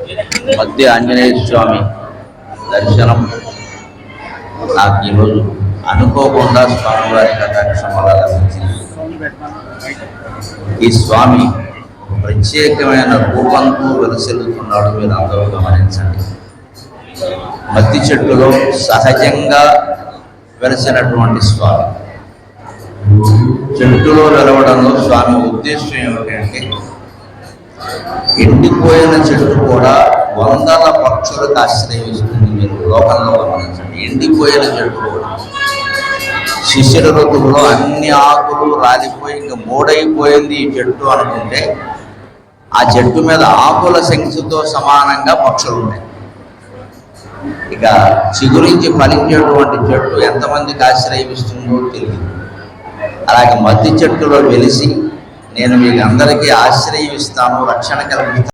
మధ్య ఆంజనేయ స్వామి దర్శనం నాకు ఈరోజు అనుకోకుండా స్వామివారి కటాక్షం వల్ల లభించింది. ఈ స్వామి ప్రత్యేకమైన రూపంతో వెలసిల్లుతున్నాడు. మీరు అందరూ గమనించండి. మద్ది చెట్టులో సహజంగా వెలసినటువంటి స్వామి. చెట్టులో వెలవడంలో స్వామి ఉద్దేశం ఏమిటంటే, ఎండిపోయిన చెట్టు కూడా వందల పక్షులకు ఆశ్రయిస్తుంది. మీరు లోకంలో గమనించండి. ఎండిపోయిన చెట్టు కూడా శిశిర ఋతువులో అన్ని ఆకులు రాలిపోయి ఇంకా మూడైపోయింది ఈ చెట్టు అనుకుంటే, ఆ చెట్టు మీద ఆకుల సంఖ్యతో సమానంగా పక్షులు ఉన్నాయి. ఇక చిగురించి ఫలించేటువంటి చెట్టు ఎంతమందికి ఆశ్రయిస్తుందో తెలియదు. అలాగే మద్ది చెట్టులో వెలిసి నేను మీకు అందరికీ ఆశ్రయం ఇస్తాను, రక్షణ కలిగిస్తాను.